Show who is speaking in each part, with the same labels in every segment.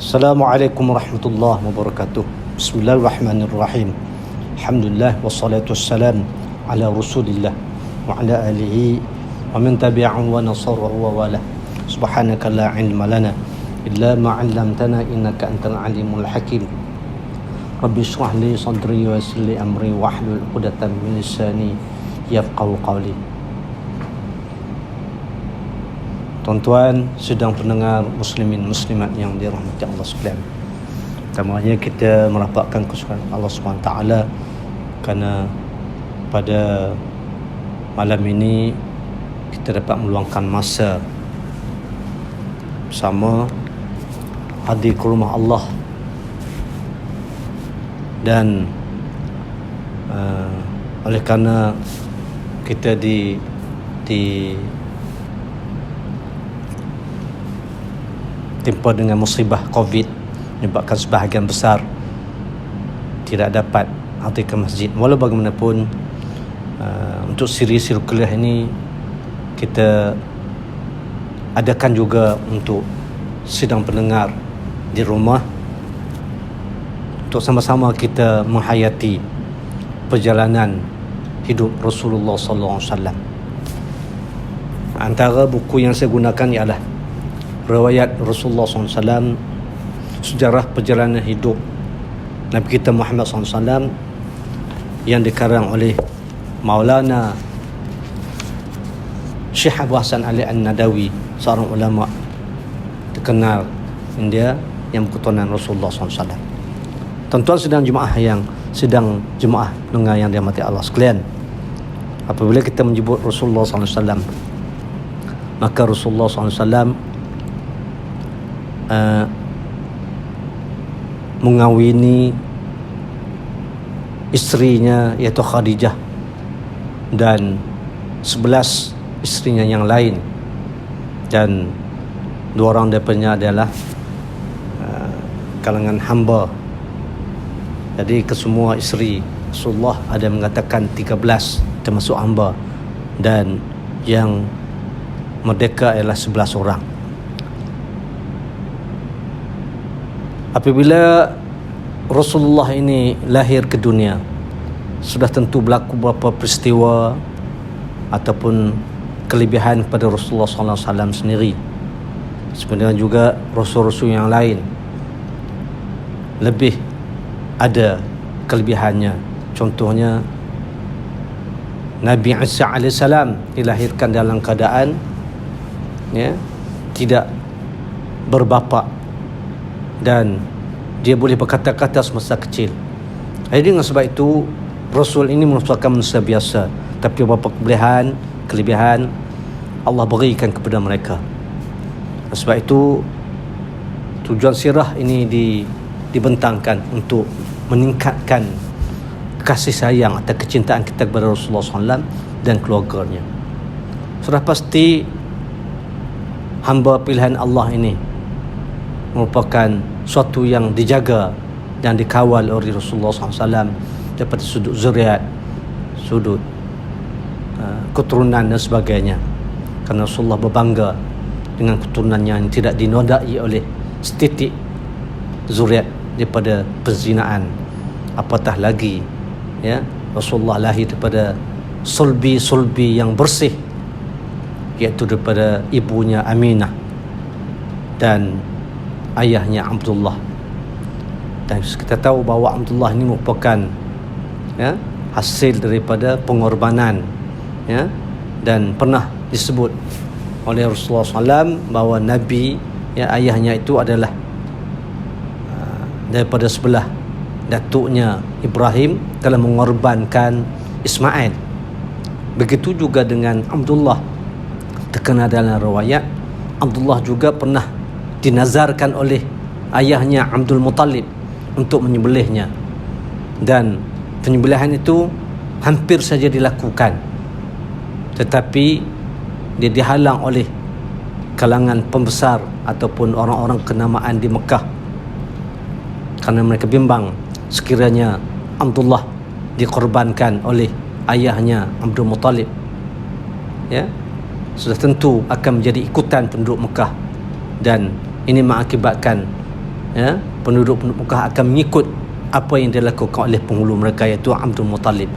Speaker 1: Assalamualaikum warahmatullahi wabarakatuh. Bismillahirrahmanirrahim. Alhamdulillah wassalatu wassalam ala Rasulillah wa ala alihi wa man tabi'ahu wa nasarahu wa wala. Subhanaka la ilma lana illa ma 'allamtana innaka antal alimul hakim. Rabbi shrah li sadri wa yassir li amri wa hlul 'uqdatam min lisani yafqahu qawli. Tuan-tuan, sedang pendengar muslimin muslimat yang dirahmati Allah sekalian. Pertamanya kita merapatkan kesukaan Allah SWT kerana pada malam ini kita dapat meluangkan masa bersama, hadir ke rumah Allah dan oleh kerana kita timpa dengan musibah COVID menyebabkan sebahagian besar tidak dapat hadir ke masjid. Walau bagaimanapun untuk siri kuliah ini kita adakan juga untuk sidang pendengar di rumah untuk sama-sama kita menghayati perjalanan hidup Rasulullah sallallahu alaihi wasallam. Antara buku yang saya gunakan ialah riwayat Rasulullah SAW, sejarah perjalanan hidup Nabi kita Muhammad SAW yang dikarang oleh Maulana Syekh Abu Hasan Ali An-Nadawi, seorang ulama terkenal India yang berketurunan Rasulullah SAW. Tuan-tuan sedang jemaah dengar yang dirahmati Allah sekalian, apabila kita menyebut Rasulullah SAW, maka Rasulullah SAW mengawini isterinya iaitu Khadijah dan 11 isterinya yang lain, dan 2 orang daripadanya adalah kalangan hamba. Jadi kesemua isteri Rasulullah ada mengatakan 13 termasuk hamba, dan yang merdeka ialah 11 orang. Apabila Rasulullah ini lahir ke dunia, sudah tentu berlaku beberapa peristiwa ataupun kelebihan pada Rasulullah SAW sendiri. Sebenarnya juga Rasul-Rasul yang lain lebih ada kelebihannya. Contohnya Nabi Isa AS dilahirkan dalam keadaan tidak berbapa, dan dia boleh berkata-kata semasa kecil. Jadi dengan sebab itu Rasul ini merupakan manusia biasa, tapi beberapa kelebihan Allah berikan kepada mereka. Sebab itu tujuan sirah ini dibentangkan untuk meningkatkan kasih sayang atau kecintaan kita kepada Rasulullah SAW dan keluarganya. Sudah pasti hamba pilihan Allah ini merupakan suatu yang dijaga dan dikawal oleh Rasulullah SAW daripada sudut zuriat, sudut keturunan dan sebagainya. Kerana Rasulullah berbangga dengan keturunannya yang tidak dinodai oleh setitik zuriat daripada perzinaan. Apatah lagi Rasulullah lahir daripada sulbi yang bersih, iaitu daripada ibunya Aminah dan ayahnya Abdullah. Dan kita tahu bahawa Abdullah ini merupakan hasil daripada pengorbanan, dan pernah disebut oleh Rasulullah SAW bahawa Nabi ayahnya itu adalah daripada sebelah datuknya Ibrahim telah mengorbankan Ismail. Begitu juga dengan Abdullah. Terkenal dalam riwayat Abdullah juga pernah dinazarkan oleh ayahnya Abdul Muttalib untuk menyembelihnya, dan penyembelihan itu hampir saja dilakukan, tetapi dia dihalang oleh kalangan pembesar ataupun orang-orang kenamaan di Mekah, kerana mereka bimbang sekiranya Abdullah dikorbankan oleh ayahnya Abdul Muttalib, sudah tentu akan menjadi ikutan penduduk Mekah, dan ini mengakibatkan penduduk Mekah akan mengikut apa yang dilakukan oleh penghulu mereka, iaitu Abdul Muttalib,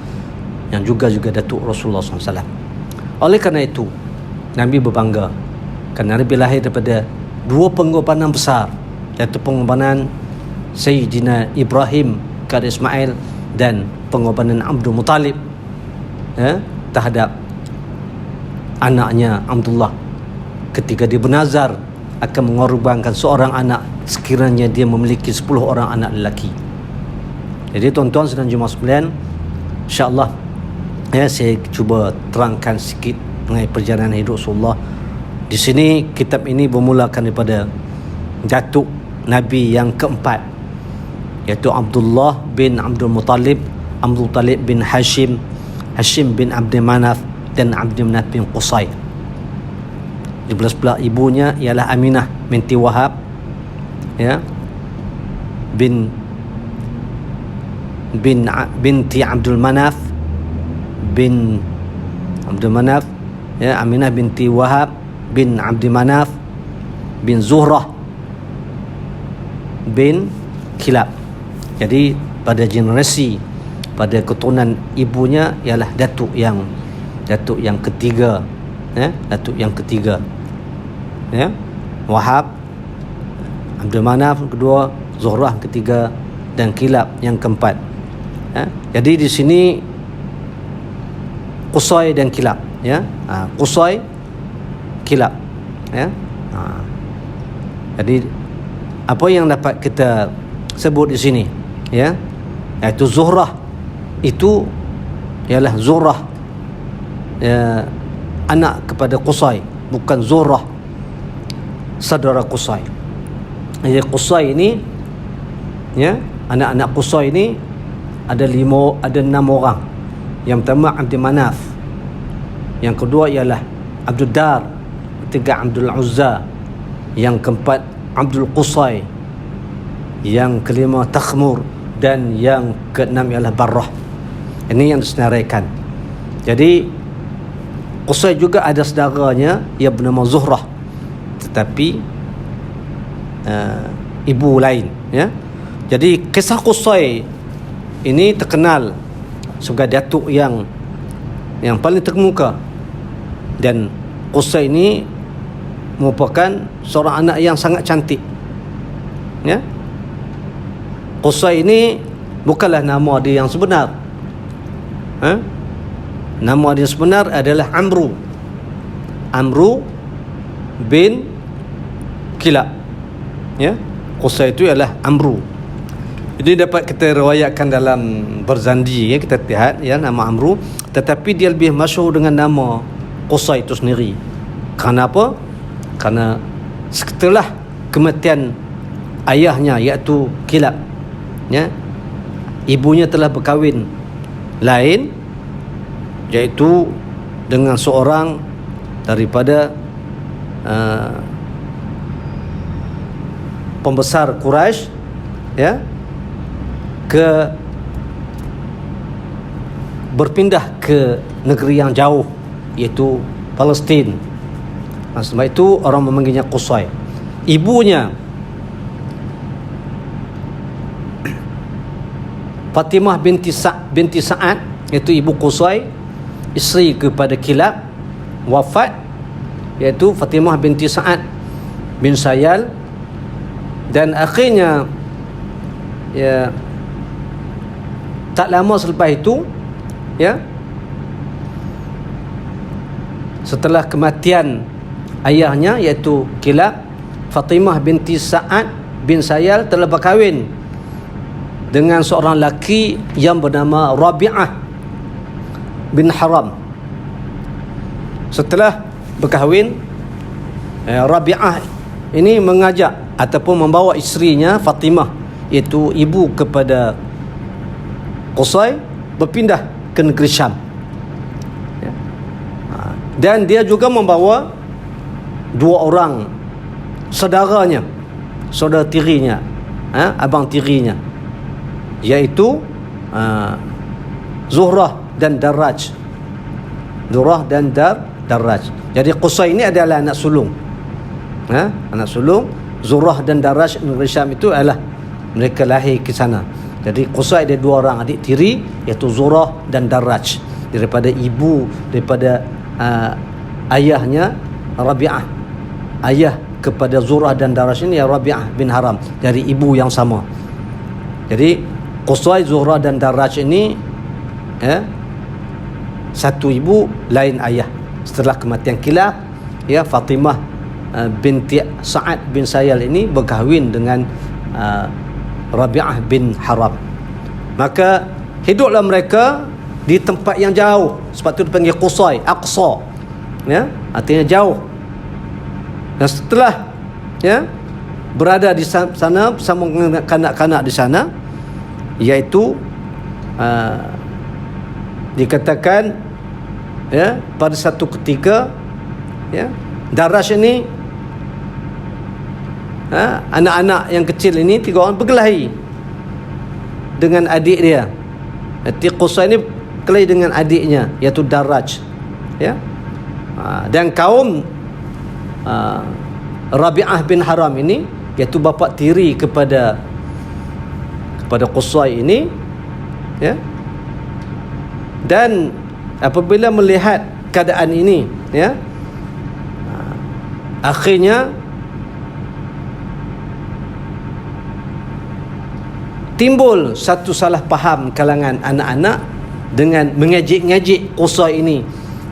Speaker 1: yang juga datuk Rasulullah SAW. Oleh kerana itu Nabi berbangga kerana Nabi lahir daripada dua pengorbanan besar, iaitu pengorbanan Sayyidina Ibrahim kepada Ismail dan pengorbanan Abdul Muttalib terhadap anaknya Abdullah ketika dia bernazar akan mengorbankan seorang anak sekiranya dia memiliki 10 orang anak lelaki. Jadi tuan-tuan sedang jemaah sekalian, insya-Allah saya cuba terangkan sikit mengenai perjalanan hidup Rasulullah. Di sini kitab ini bermulakan daripada datuk Nabi yang keempat, iaitu Abdullah bin Abdul Muttalib, Abdul Muttalib bin Hashim, Hashim bin Abdul Manaf, dan Abdul Manaf bin Qusay. Di belah ibunya ialah Aminah binti Wahab, binti Abdul Manaf bin Abdul Manaf, Aminah binti Wahab bin Abdul Manaf bin Zuhrah bin Kilab. Jadi pada generasi, pada keturunan ibunya ialah datuk yang ketiga, datuk yang ketiga, Wahab, Abdul Manaf kedua, Zuhrah ketiga, dan Kilab yang keempat. Jadi di sini Qusay dan Kilab, Qusay, Kilab, Jadi apa yang dapat kita sebut di sini, iaitu Zuhrah itu ialah Zuhrah anak kepada Qusay, bukan Zuhrah saudara Qusay. Jadi Qusay ini, anak-anak Qusay ini ada 6 orang. Yang pertama Abdul Manaf, yang kedua ialah Abdul Dar, ketiga Abdul Uzza, yang keempat Abdul Qusay, yang kelima Takhmur, dan yang keenam ialah Barrah. Ini yang disenaraikan. Jadi Qusay juga ada saudaranya yang bernama Zuhrah, tetapi ibu lain, Jadi kisah Qusay ini terkenal sebagai datuk yang paling terkemuka, dan Qusay ini merupakan seorang anak yang sangat cantik. Qusay ini bukanlah nama dia yang sebenar. Nama dia sebenar adalah Amru bin Kilab. Qusay itu ialah Amru. Ini dapat kita riwayatkan dalam Barzandi, kita lihat nama Amru, tetapi dia lebih masyhur dengan nama Qusay itu sendiri. Kerana apa? Kerana setelah kematian ayahnya iaitu Kilab, ibunya telah berkahwin lain, iaitu dengan seorang daripada pembesar Quraisy, berpindah ke negeri yang jauh, iaitu Palestin. Sebab itu orang memanggilnya Qusay. Ibunya Fatimah binti Sa'ad, iaitu ibu Qusay, isteri kepada Kilab, wafat, iaitu Fatimah binti Sa'ad bin Sayal. Dan akhirnya tak lama selepas itu, setelah kematian ayahnya iaitu Kilab, Fatimah binti Sa'ad bin Sayal telah berkahwin dengan seorang lelaki yang bernama Rabi'ah bin Haram. Setelah berkahwin, Rabi'ah ini mengajak ataupun membawa isterinya Fatimah, iaitu ibu kepada Qusay, berpindah ke negeri Syam. Dan dia juga membawa 2 orang saudaranya, saudara tirinya, abang tirinya, iaitu Zuhrah dan Darraj. Zuhrah dan Darraj. Jadi Qusay ini adalah anak sulung, anak sulung Zurah dan Daraj negeri Syam itu adalah mereka lahir ke sana. Jadi Qusay ada dua orang adik tiri, iaitu Zurah dan Daraj, daripada ayahnya Rabi'ah. Ayah kepada Zurah dan Daraj ini ya Rabi'ah bin Haram, dari ibu yang sama. Jadi Qusay, Zurah dan Daraj ini satu ibu lain ayah. Setelah kematian Kilab, Fatimah binti Sa'ad bin Sayal ini berkahwin dengan Rabi'ah bin Haram. Maka hiduplah mereka di tempat yang jauh, sebab tu dipanggil Qusay, Aqsa, artinya jauh. Dan setelah berada di sana bersama dengan kanak-kanak di sana, iaitu dikatakan pada satu ketika Daraj ini, anak-anak yang kecil ini, 3 orang berkelahi dengan adik dia. Nanti Qusay ini berkelahi dengan adiknya, iaitu Daraj, dan kaum Rabi'ah bin Haram ini, iaitu bapa tiri kepada Qusay ini, dan apabila melihat keadaan ini, akhirnya timbul satu salah faham kalangan anak-anak dengan mengejek-ngejek Qusay ini,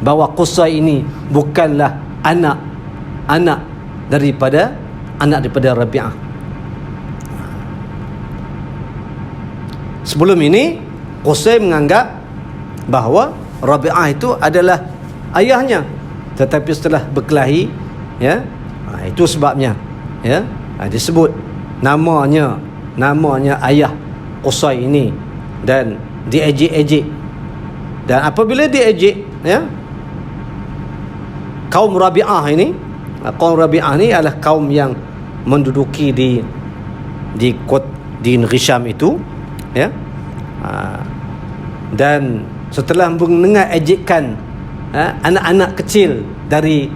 Speaker 1: bahawa Qusay ini bukanlah anak daripada Rabi'ah. Sebelum ini Qusay menganggap bahawa Rabi'ah itu adalah ayahnya, tetapi setelah berkelahi, itu sebabnya disebut namanya ayah Qusay ini, dan diejek-ejek. Dan apabila diejek, kaum Rabi'ah ini adalah kaum yang menduduki di negeri Syam itu, dan setelah mendengar ejekan anak-anak kecil dari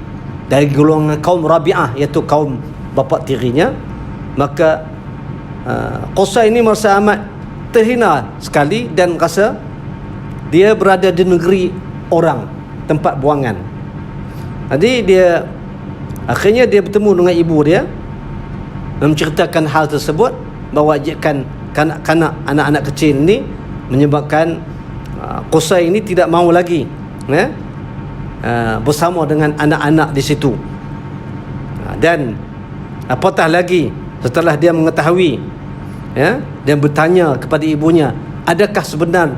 Speaker 1: golongan kaum Rabi'ah, iaitu kaum bapa tirinya, maka Qusay ini merasa amat terhina sekali dan rasa dia berada di negeri orang, tempat buangan. Jadi akhirnya dia bertemu dengan ibu dia, menceritakan hal tersebut, bahawa ejekan kanak-kanak, anak-anak kecil ini menyebabkan Qusay ini tidak mahu lagi bersama dengan anak-anak di situ. Dan apatah lagi setelah dia mengetahui, dan bertanya kepada ibunya, adakah sebenar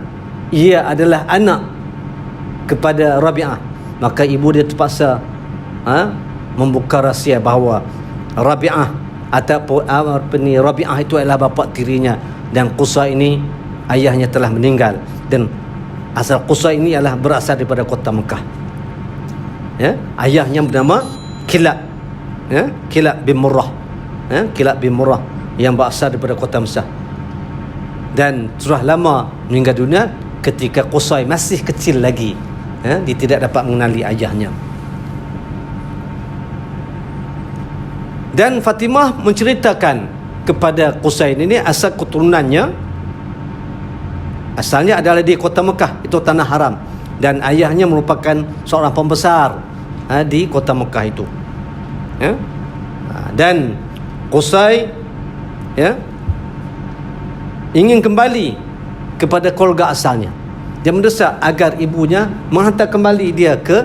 Speaker 1: ia adalah anak kepada Rabi'ah, maka ibu dia terpaksa membuka rahsia bahawa Rabi'ah Rabi'ah itu adalah bapa tirinya, dan Qusay ini ayahnya telah meninggal, dan asal Qusay ini adalah berasal daripada kota Mekah. Ayahnya bernama Kilab, Kilab bin Murrah, Kilab bin Murrah, yang berasal daripada kota Mesir, dan sudah lama meninggal dunia ketika Qusay masih kecil lagi. Dia tidak dapat mengenali ayahnya. Dan Fatimah menceritakan kepada Qusay ini asal keturunannya, asalnya adalah di kota Mekah, itu tanah haram, dan ayahnya merupakan seorang pembesar di kota Mekah itu. Dan Qusay ingin kembali kepada keluarga asalnya. Dia mendesak agar ibunya menghantar kembali dia ke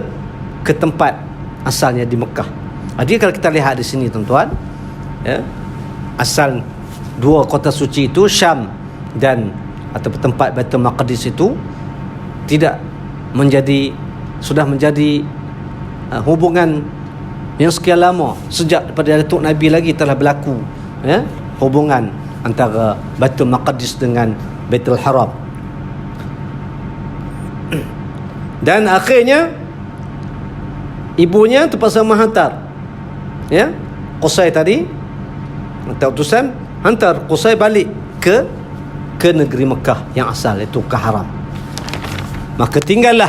Speaker 1: tempat asalnya di Mekah. Jadi kalau kita lihat di sini tuan-tuan, asal dua kota suci itu, Syam dan atau tempat Baitul Maqdis itu, sudah menjadi hubungan yang sekian lama, sejak daripada Datuk Nabi lagi telah berlaku hubungan antara Baitul Maqdis dengan Baitul Haram. Dan akhirnya ibunya terpaksa menghantar Qusay tadi, hantar utusan, hantar Qusay balik ke negeri Mekah yang asal, iaitu ke Haram. Maka tinggallah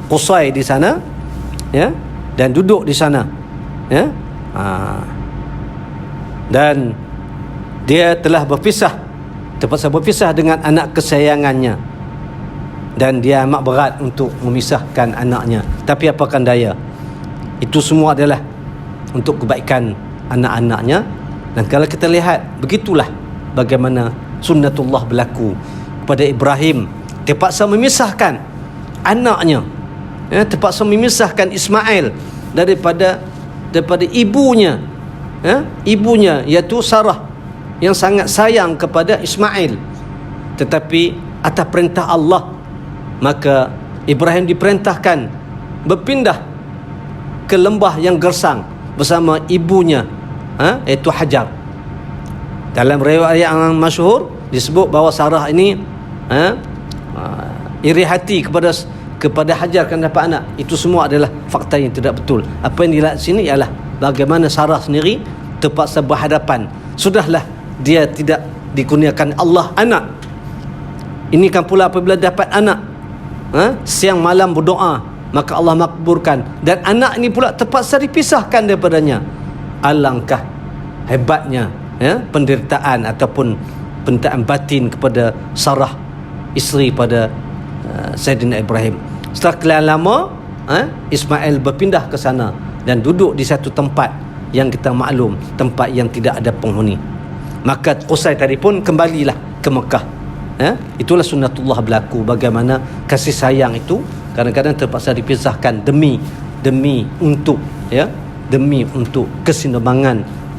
Speaker 1: Qusay di sana, dan duduk di sana, dan dia telah terpaksa berpisah dengan anak kesayangannya, dan dia amat berat untuk memisahkan anaknya. Tapi apakan daya, itu semua adalah untuk kebaikan anak-anaknya. Dan kalau kita lihat, begitulah bagaimana sunnatullah berlaku kepada Ibrahim. Terpaksa memisahkan anaknya, terpaksa memisahkan Ismail daripada ibunya, ibunya iaitu Sarah, yang sangat sayang kepada Ismail. Tetapi atas perintah Allah, maka Ibrahim diperintahkan berpindah ke lembah yang gersang bersama ibunya, iaitu Hajar. Dalam riwayat yang masyhur disebut bahawa Sarah ini iri hati kepada Hajar kerana dapat anak. Itu semua adalah fakta yang tidak betul. Apa yang dilihat sini ialah bagaimana Sarah sendiri terpaksa berhadapan. Sudahlah dia tidak dikurniakan Allah anak, ini kan pula apabila dapat anak, siang malam berdoa, maka Allah makbulkan, dan anak ini pula terpaksa dipisahkan daripadanya. Alangkah hebatnya penderitaan ataupun penderitaan batin kepada Sarah, isteri pada Sayyidina Ibrahim. Setelah sekian lama, Ismail berpindah ke sana dan duduk di satu tempat yang kita maklum, tempat yang tidak ada penghuni. Maka Qusay tadi pun kembalilah ke Mekah. Itulah sunnatullah berlaku, bagaimana kasih sayang itu kadang-kadang terpaksa dipisahkan demi untuk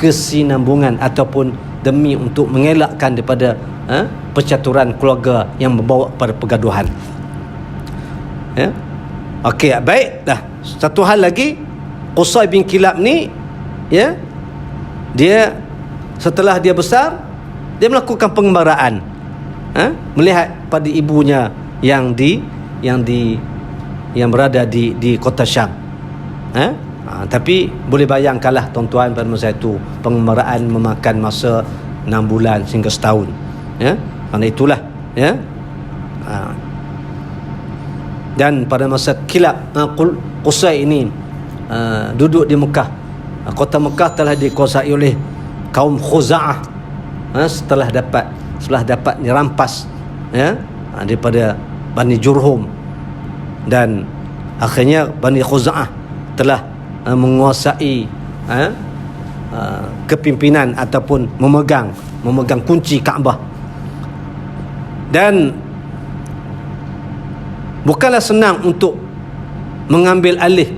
Speaker 1: kesinambungan ataupun demi untuk mengelakkan daripada percaturan keluarga yang membawa pada pergaduhan. Okey, baik dah. Satu hal lagi, Qusay bin Kilab ni, dia setelah dia besar, dia melakukan pengembaraan, melihat pada ibunya yang berada di kota Syam. Tapi boleh bayangkanlah tuan-tuan, pada masa itu pengembaraan memakan masa 6 bulan hingga setahun. Kerana itulah, dan pada masa Qusay ini duduk di Mekah. Kota Mekah telah dikuasai oleh kaum Khuza'ah setelah dapat dirampas daripada Bani Jurhum, dan akhirnya Bani Khuza'ah telah menguasai kepimpinan ataupun memegang kunci Kaabah. Dan bukanlah senang untuk mengambil alih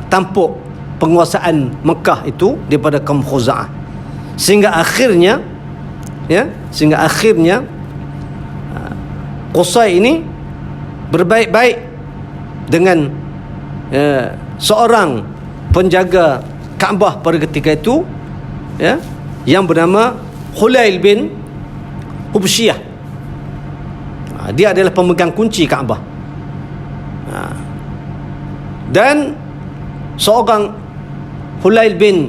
Speaker 1: tampuk penguasaan Mekah itu daripada kaum Khuza'ah, sehingga akhirnya Qusay ini berbaik-baik dengan seorang penjaga Kaabah pada ketika itu, yang bernama Hulail bin Hubsyah. Dia adalah pemegang kunci Kaabah, dan seorang Hulail bin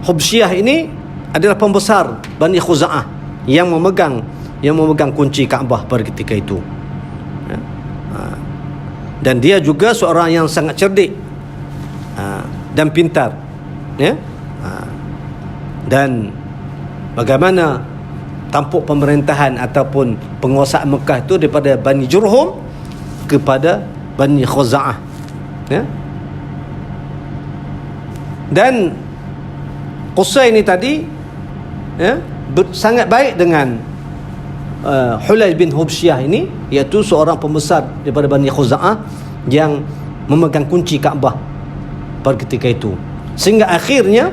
Speaker 1: Hubsyah ini adalah pembesar Bani Khuza'ah yang memegang kunci Kaabah pada ketika itu. Dan dia juga seorang yang sangat cerdik dan pintar, dan bagaimana tampuk pemerintahan ataupun penguasaan Mekah itu daripada Bani Jurhum kepada Bani Khuza'ah. Dan Qusay ini tadi sangat baik dengan Hulail bin Hubsyah ini, iaitu seorang pembesar daripada Bani Khuza'ah yang memegang kunci Kaabah pada ketika itu. Sehingga akhirnya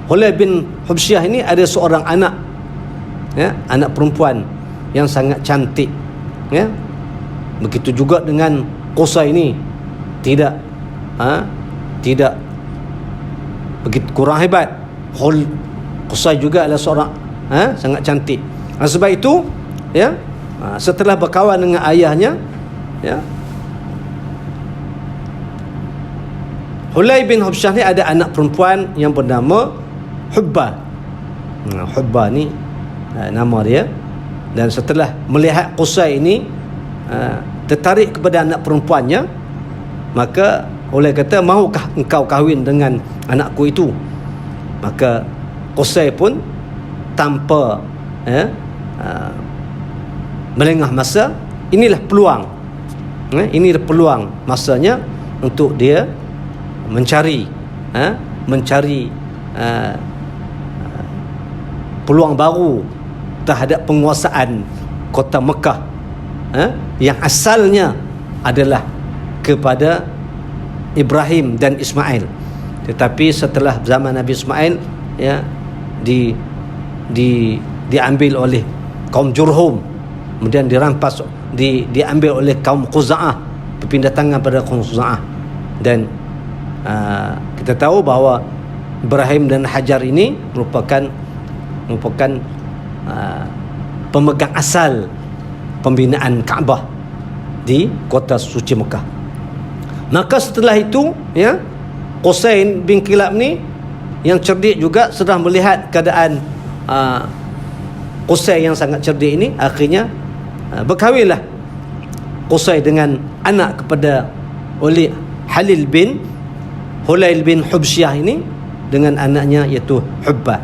Speaker 1: Hulail bin Hubsyah ini ada seorang anak, anak perempuan yang sangat cantik. Begitu juga dengan Qusay ini, tidak begitu kurang hebat. Qusay juga adalah seorang sangat cantik. Sebab itu, setelah berkawan dengan ayahnya, Hulail bin Hubsyah ni ada anak perempuan yang bernama Hubbah. Hubbah ni nama dia. Dan setelah melihat Qusay ini tertarik kepada anak perempuannya, maka Hulail kata, "Mahukah engkau kahwin dengan anakku itu?" Maka Qusay pun tanpa melengah masa, inilah peluang, inilah peluang masanya untuk dia mencari peluang baru terhadap penguasaan kota Mekah yang asalnya adalah kepada Ibrahim dan Ismail. Tetapi setelah zaman Nabi Ismail, diambil oleh kaum Jurhum, kemudian dirampas, diambil oleh kaum Khuza'ah, berpindah tangan pada kaum Khuza'ah. Dan kita tahu bahawa Ibrahim dan Hajar ini merupakan pemegang asal pembinaan Kaabah di kota suci Mekah. Maka setelah itu, Qusay bin Kilab ni yang cerdik juga, setelah melihat keadaan Qusay yang sangat cerdik ini, akhirnya berkahwinlah Qusay dengan anak kepada oleh Hulail bin Hubsyah ini dengan anaknya iaitu Hubbah.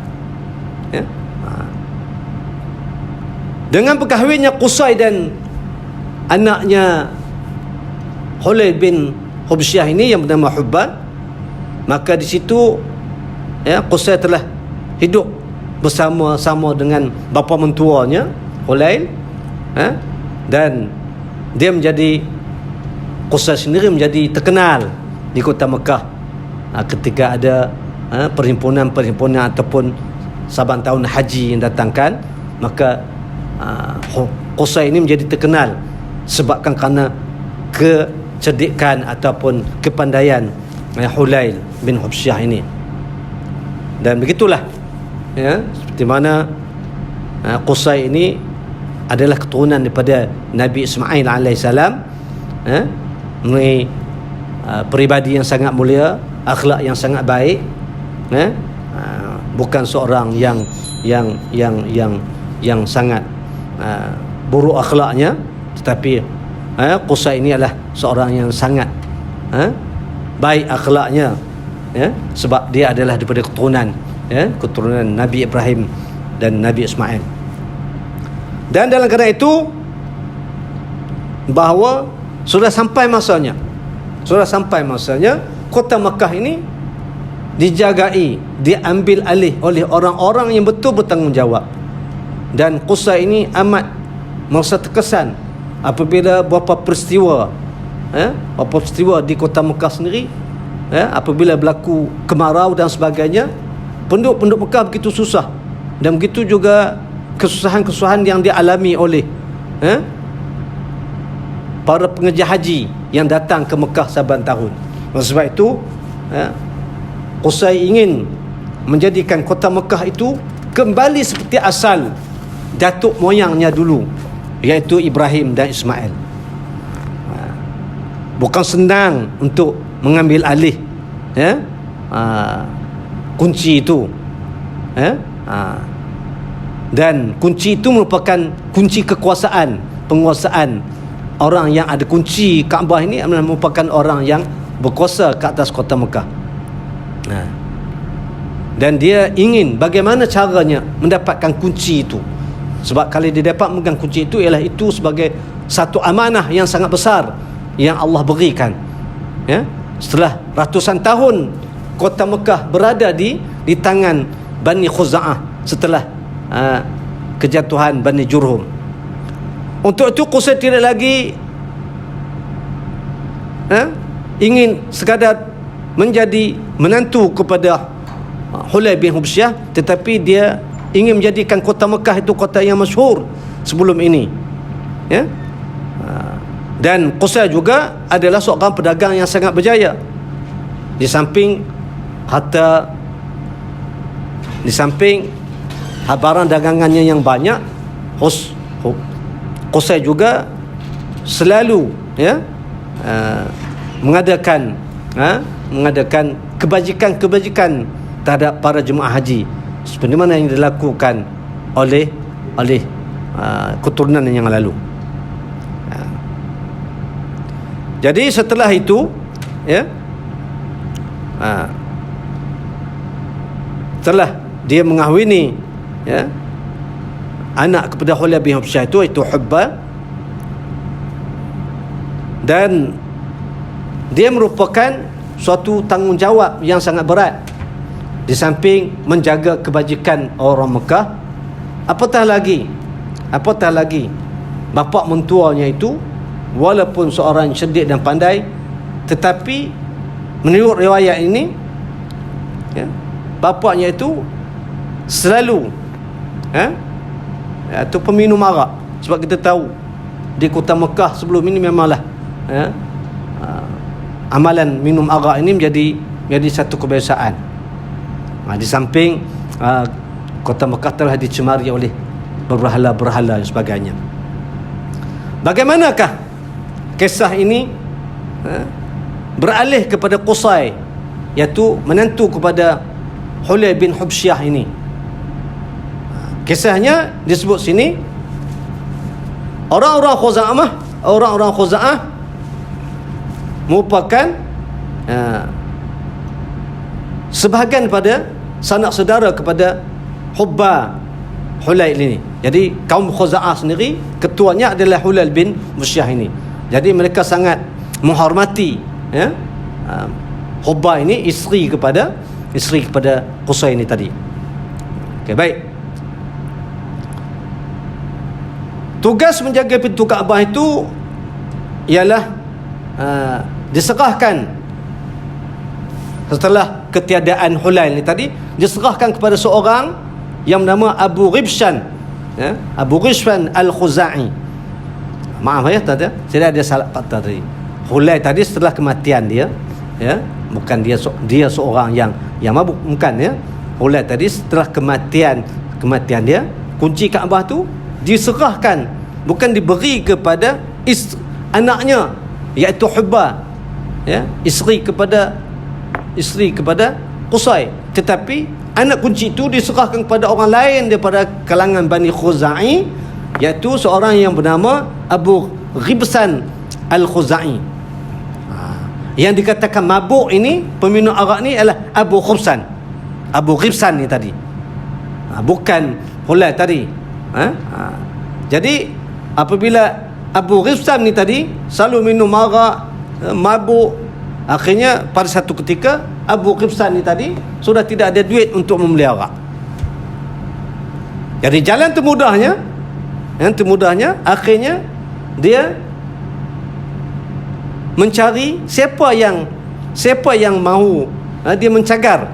Speaker 1: Dengan berkahwinnya Qusay dan anaknya Hulail bin Hubsyah ini yang bernama Hubbah, maka di situ Qusay telah hidup bersama-sama dengan bapa mentuanya Hulail, dan dia menjadi, Qusay sendiri menjadi terkenal di kota Mekah ketika ada perhimpunan ataupun saban tahun haji yang datangkan. Maka Qusay ini menjadi terkenal sebabkan kerana kecerdikan ataupun kepandaian Hulail bin Hubsyah ini. Dan begitulah, seperti mana Qusay ini adalah keturunan daripada Nabi Ismail alaihissalam, mengenai peribadi yang sangat mulia, akhlak yang sangat baik, bukan seorang yang sangat buruk akhlaknya, tetapi Qusay ini adalah seorang yang sangat baik akhlaknya, sebab dia adalah daripada keturunan Nabi Ibrahim dan Nabi Ismail. Dan dalam keadaan itu, bahawa sudah sampai masanya kota Mekah ini dijagai, diambil alih oleh orang-orang yang betul bertanggungjawab. Dan Qusay ini amat merasa terkesan apabila beberapa peristiwa di kota Mekah sendiri, apabila berlaku kemarau dan sebagainya, penduduk Mekah begitu susah, dan begitu juga kesusahan-kesusahan yang dialami oleh para pengejar haji yang datang ke Mekah saban tahun. Sebab itu Qusay ingin menjadikan kota Mekah itu kembali seperti asal datuk moyangnya dulu, iaitu Ibrahim dan Ismail. Bukan senang untuk mengambil alih kunci itu, dan kunci itu merupakan kunci kekuasaan, penguasaan. Orang yang ada kunci Kaabah ini merupakan orang yang berkuasa ke atas kota Mekah. Dan dia ingin bagaimana caranya mendapatkan kunci itu. Sebab kalau dia dapat memegang kunci itu, ialah itu sebagai satu amanah yang sangat besar yang Allah berikan. Setelah ratusan tahun kota Mekah berada di tangan Bani Khuza'ah setelah kejatuhan Bani Jurhum. Untuk itu Qusay tidak lagi ingin sekadar menjadi menantu kepada Hulail bin Hubsyah, tetapi dia ingin menjadikan kota Mekah itu kota yang masyhur sebelum ini. Dan Qusay juga adalah seorang pedagang yang sangat berjaya. Di samping barang dagangannya yang banyak, Qusay juga selalu mengadakan kebajikan terhadap para jemaah haji, seperti mana yang dilakukan oleh keturunan yang lalu. Jadi setelah itu, setelah dia mengahwini ya anak kepada Hulay bin Hubsyah itu Hubba, dan dia merupakan suatu tanggungjawab yang sangat berat di samping menjaga kebajikan orang Mekah. Apatah lagi bapa mentuanya itu walaupun seorang cerdik dan pandai, tetapi menurut riwayat ini ya, bapaknya itu selalu itu peminum arak. Sebab kita tahu di kota Mekah sebelum ini memanglah amalan minum arak ini menjadi satu kebiasaan. Di samping kota Mekah telah dicemari oleh berhala-berhala dan sebagainya. Bagaimanakah kisah ini beralih kepada Qusay, iaitu menantu kepada Hulay bin Hubsyah ini? Kisahnya disebut sini, orang-orang Khuza'ah merupakan sebahagian pada sanak saudara kepada Hulay ini. Jadi kaum Khuza'ah sendiri ketuanya adalah Hulay bin Hubsyah ini. Jadi mereka sangat menghormati Hubba ini, isteri kepada Qusay ini tadi. Okey, baik. Tugas menjaga pintu Kaabah itu ialah diserahkan setelah ketiadaan Hulay ini tadi, diserahkan kepada seorang yang bernama Abu Ghibshan, Abu Ghibshan Al-Khuza'i. Maaf ya tadi, saya ada salah kata tadi. Hulay tadi setelah kematian dia, ya, bukan dia seorang yang mabuk, bukan ya. Hulay tadi setelah kematian dia, kunci Kaabah tu diserahkan, bukan diberi kepada anaknya iaitu Hubba, ya, isteri kepada Qusay, tetapi anak kunci itu diserahkan kepada orang lain daripada kalangan Bani Khuza'i, iaitu seorang yang bernama Abu Ghibshan Al-Khuza'i. Yang dikatakan mabuk ini, peminum arak ni adalah Abu Ghibshan ni tadi, bukan Hulay tadi. Jadi apabila Abu Ghibshan ni tadi selalu minum arak, mabuk, akhirnya pada satu ketika Abu Ghibshan ni tadi sudah tidak ada duit untuk membeli arak. Jadi jalan termudahnya akhirnya dia mencari siapa yang mahu dia mencagar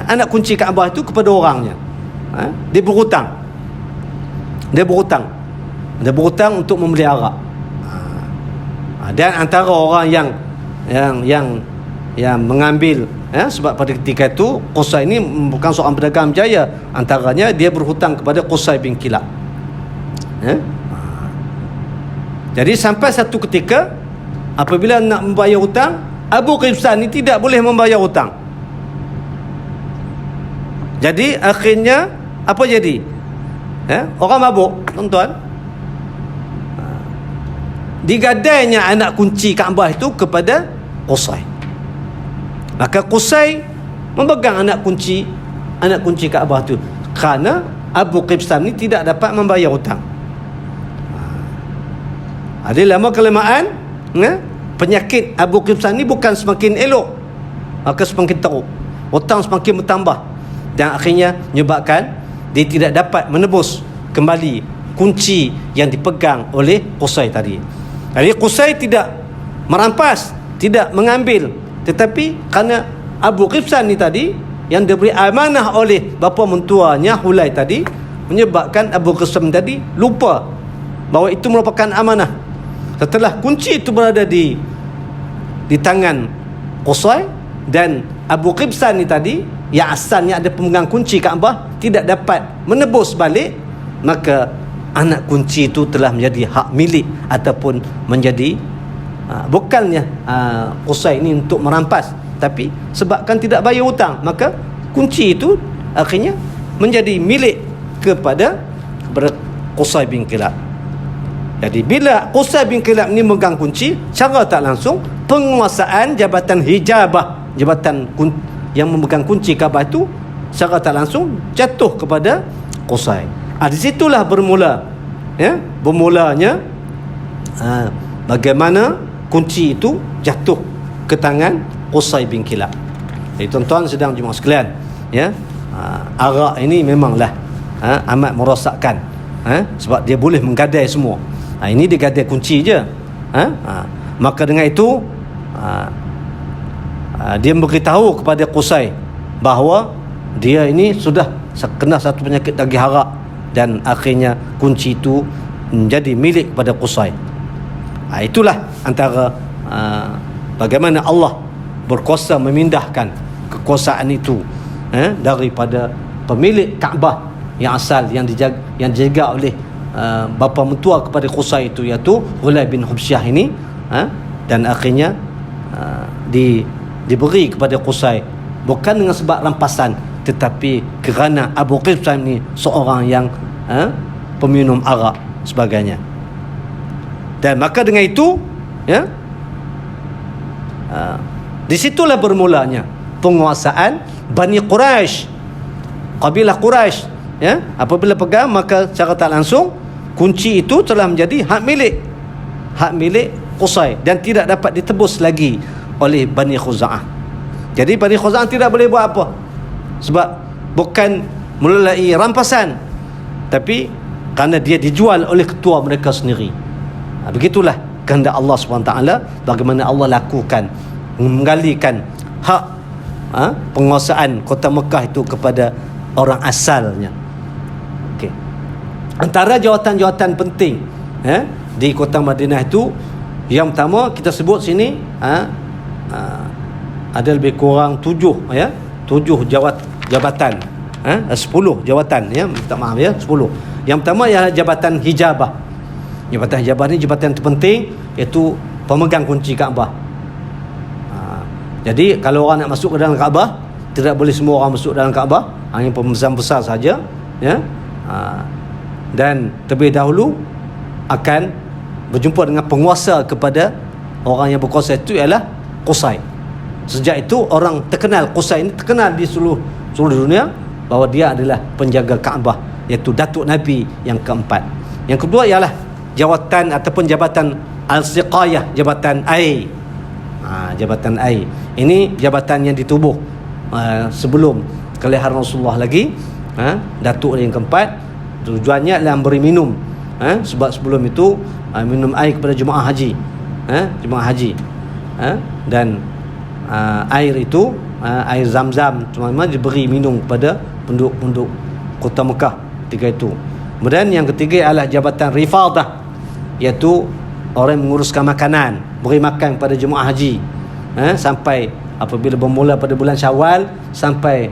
Speaker 1: anak kunci Kaabah itu kepada orangnya. Dia berhutang untuk membeli arak. Dan antara orang yang mengambil, sebab pada ketika itu Qusay ini bukan seorang pedagang berjaya, antaranya dia berhutang kepada Qusay bin Kilab. Jadi sampai satu ketika apabila nak membayar hutang, Abu Ghibshan ini tidak boleh membayar hutang. Jadi akhirnya apa jadi? Orang mabuk, tuan-tuan, digadainya anak kunci Kaabah itu kepada Qusay. Maka Qusay memegang anak kunci Kaabah itu kerana Abu Ghibshan ini tidak dapat membayar hutang. Ada lama kelamaan penyakit Abu Ghibshan ini bukan semakin elok, maka semakin teruk, hutang semakin bertambah, dan akhirnya menyebabkan dia tidak dapat menebus kembali kunci yang dipegang oleh Qusay tadi. Jadi Qusay tidak merampas, tidak mengambil, tetapi kerana Abu Ghibshan ni tadi yang diberi amanah oleh bapa mentuanya Hulay tadi, menyebabkan Abu Ghibshan tadi lupa bahawa itu merupakan amanah. Setelah kunci itu berada di tangan Qusay, dan Abu Ghibshan ni tadi yang asalnya ada pemegang kunci Kaabah tidak dapat menebus balik, maka anak kunci itu telah menjadi hak milik ataupun menjadi bukannya Qusay ini untuk merampas, tapi sebabkan tidak bayar hutang, maka kunci itu akhirnya menjadi milik kepada Qusay bin Kilab. Jadi bila Qusay bin Kilab ni memegang kunci, secara tak langsung penguasaan jabatan hijabah, jabatan yang memegang kunci Kaabah itu secara tak langsung jatuh kepada Qusay. Di situlah bermula, bermulanya bagaimana kunci itu jatuh ke tangan Qusay bin Kilab. Jadi tuan-tuan sedang jemaah sekalian, arak ini memanglah amat merosakkan, sebab dia boleh menggadai semua. Ini dia gadai kunci je. Maka dengan itu dia memberitahu kepada Qusay bahawa dia ini sudah kena satu penyakit daging harak, dan akhirnya kunci itu menjadi milik kepada Qusay. Itulah antara bagaimana Allah berkuasa memindahkan kekuasaan itu daripada pemilik Kaabah yang asal, yang dijaga oleh bapa mentua kepada Qusay itu, iaitu Hulay bin Hubsyah ini, dan akhirnya diberi kepada Qusay bukan dengan sebab rampasan, tetapi kerana Abu Qibsam ni seorang yang peminum arak sebagainya. Dan maka dengan itu di situlah bermulanya penguasaan Bani Quraisy, kabilah Quraisy, apabila pegang, maka secara tak langsung kunci itu telah menjadi hak milik Qusay dan tidak dapat ditebus lagi oleh Bani Khuza'ah. Jadi Bani Khuza'ah tidak boleh buat apa, sebab bukan melalui rampasan, tapi kerana dia dijual oleh ketua mereka sendiri. Begitulah kehendak Allah SWT, bagaimana Allah lakukan menggalikan hak penguasaan kota Mekah itu kepada orang asalnya. Okey. Antara jawatan-jawatan penting di kota Madinah itu, yang pertama kita sebut sini ada lebih kurang 7 jabatan, 10 jawatan, minta maaf 10. Yang pertama ialah jabatan hijabah. Jabatan hijabah ni jabatan terpenting, iaitu pemegang kunci Kaabah. Jadi kalau orang nak masuk ke dalam Kaabah, tidak boleh semua orang masuk dalam Kaabah, hanya pembesar-besar saja, dan terlebih dahulu akan berjumpa dengan penguasa kepada orang yang berkuasa itu ialah Qusay. Sejak itu orang terkenal, Qusay ini terkenal di seluruh dunia bahawa dia adalah penjaga Kaabah, iaitu Datuk Nabi yang keempat. Yang kedua ialah jawatan ataupun jabatan Al-Siqayah, jabatan air. Jabatan air ini jabatan yang ditubuh sebelum kelahiran Rasulullah lagi. Datuk yang keempat, tujuannya adalah memberi minum, sebab sebelum itu minum air kepada jemaah haji, dan air itu air Zam-Zam teman-teman diberi minum kepada penduduk kota Mekah ketika itu. Kemudian yang ketiga adalah jabatan Rifadah, iaitu orang yang menguruskan makanan, beri makan kepada jemaah haji, sampai apabila bermula pada bulan Syawal sampai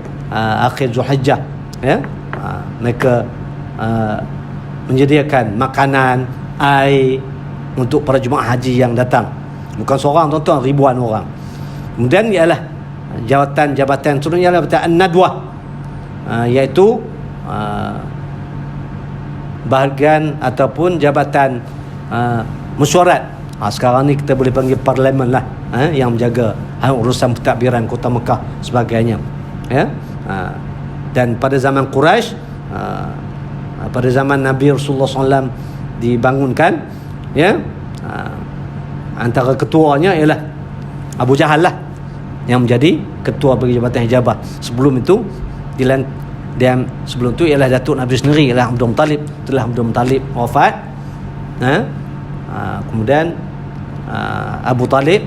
Speaker 1: akhir Zulhijjah, mereka menyediakan makanan, air untuk para jemaah haji yang datang. Bukan seorang tuan-tuan, ribuan orang. Kemudian ialah jabatan seterusnya ialah jabatan An-Nadwah, iaitu bahagian ataupun jabatan mesyuarat. Sekarang ni kita boleh panggil parlimen lah, yang menjaga urusan pentadbiran kota Mekah sebagainya. Dan pada zaman Quraisy, pada zaman Nabi Rasulullah SAW dibangunkan, antara ketuanya ialah Abu Jahal lah yang menjadi ketua bagi jabatan hijabah. Sebelum itu sebelum itu ialah Datuk Nabi sendiri, ialah Abdul Muttalib. Setelah Abdul Muttalib wafat, kemudian Abu Talib,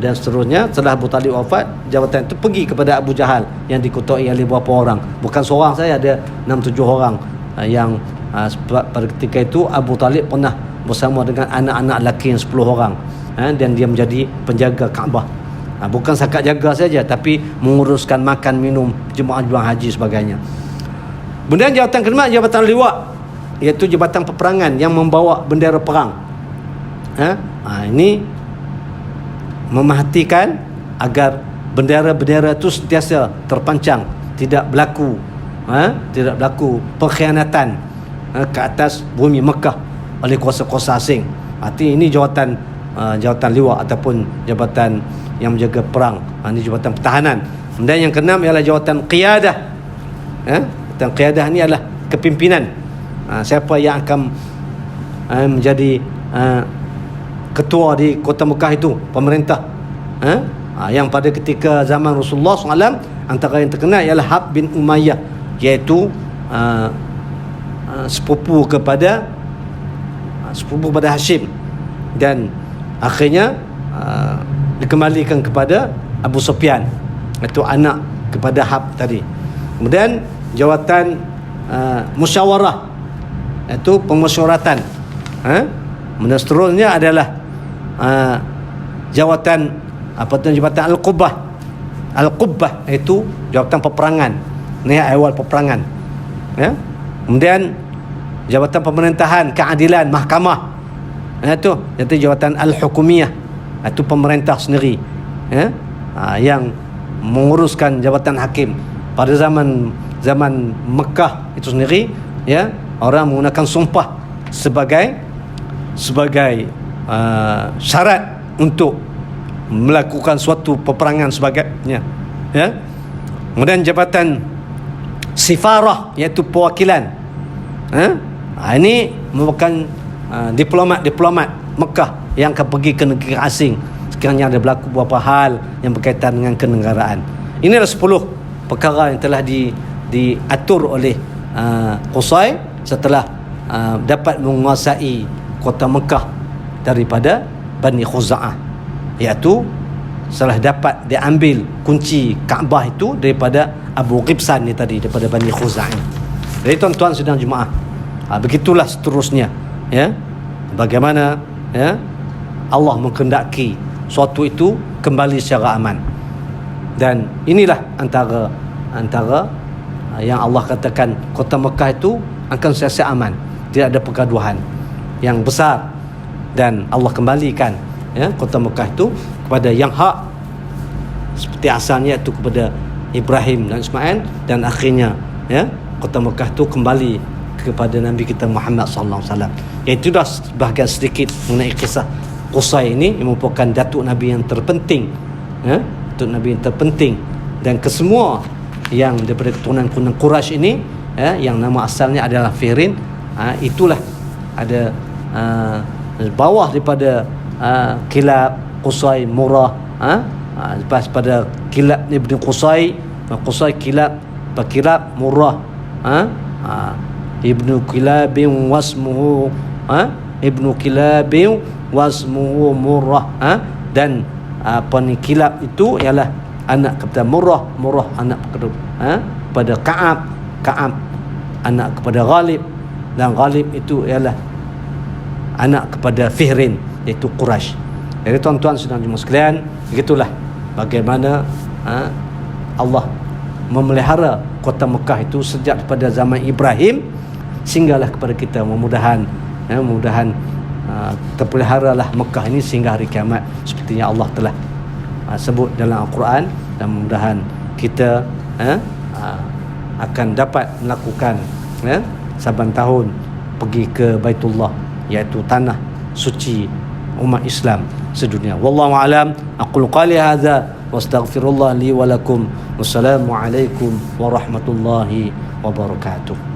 Speaker 1: dan seterusnya. Setelah Abu Talib wafat, jabatan itu pergi kepada Abu Jahal yang diketuai oleh beberapa orang. Bukan seorang saja, ada 6-7 orang yang pada ketika itu Abu Talib pernah bersama dengan anak-anak lelaki yang 10 orang, dan dia menjadi penjaga Kaabah. Bukan sakat jaga saja, tapi menguruskan makan minum jemaah haji sebagainya. Kemudian jabatan kelima, jabatan liwa, iaitu jabatan peperangan yang membawa bendera perang. Ini memerhatikan agar bendera-bendera itu sentiasa terpancang, tidak berlaku pengkhianatan ke atas bumi Mekah oleh kuasa-kuasa asing. Arti ini jawatan liwa ataupun jabatan yang menjaga perang. Ini jabatan pertahanan. Dan yang keenam ialah jawatan qiyadah, Dan qiyadah ni adalah kepimpinan. Siapa yang akan menjadi ketua di kota Mekah itu, pemerintah. Yang pada ketika zaman Rasulullah SAW, antara yang terkenal ialah Hab bin Umayyah, iaitu sepupu kepada Hashim, dan akhirnya dikembalikan kepada Abu Sufyan, itu anak kepada Hab tadi. Kemudian jawatan musyawarah, itu pemusyawaratan. Kemudian seterusnya adalah jawatan jabatan Al-Qubbah, iaitu jawatan peperangan, ni awal peperangan. Kemudian jabatan pemerintahan, keadilan, mahkamah, itu jawatan Al-Hukumiyah, itu pemerintah sendiri, yang menguruskan jabatan hakim. Pada zaman Mekah itu sendiri, orang menggunakan sumpah sebagai syarat untuk melakukan suatu peperangan sebagainya. Kemudian jabatan sifarah, iaitu perwakilan. Ini merupakan diplomat Mekah yang akan pergi ke negeri asing sekiranya ada berlaku beberapa hal yang berkaitan dengan kenegaraan. Inilah 10 perkara yang telah diatur oleh Qusay setelah dapat menguasai kota Mekah daripada Bani Khuza'ah, iaitu setelah dapat diambil kunci Kaabah itu daripada Abu Qibsan ni tadi, daripada Bani Khuza'ah. Jadi tuan-tuan sedang jemaah, begitulah seterusnya, bagaimana Allah menghendaki suatu itu kembali secara aman. Dan inilah antara yang Allah katakan kota Mekah itu akan sentiasa aman, tidak ada pergaduhan yang besar, dan Allah kembalikan kota Mekah itu kepada yang hak seperti asalnya, itu kepada Ibrahim dan Ismail, dan akhirnya kota Mekah itu kembali kepada Nabi kita Muhammad sallallahu alaihi wasallam. Itu dah sebahagian sedikit mengenai kisah Qusay ini, yang merupakan datuk Nabi yang terpenting, datuk Nabi yang terpenting, dan kesemua yang daripada keturunan Quraisy ini, yang nama asalnya adalah Fihrin, itulah ada bawah daripada Kilab, Qusay, Murrah, lepas pada Kilab Ibn Qusay, Kilab, Murrah, Ibnu Kilabin wasmuhu Ibnu Kilabin wasmuhu Murrah, dan Kilab itu ialah anak kepada Murrah anak kepada Ka'ab anak kepada Ghalib, dan Ghalib itu ialah anak kepada Fihrin, iaitu Quraisy. Jadi tuan-tuan sedang jemaah sekalian, begitulah bagaimana Allah memelihara kota Mekah itu sejak pada zaman Ibrahim sehinggalah kepada kita. Mudah-mudahan terpeliharalah Mekah ini sehingga hari kiamat seperti yang Allah telah sebut dalam Al-Quran, dan mudah-mudahan kita akan dapat melakukan saban tahun pergi ke Baitullah, iaitu tanah suci umat Islam sedunia. Wallahu a'lam. Aqulu qali hadza wa astaghfirullah li wa lakum. Wassalamu alaikum warahmatullahi wabarakatuh.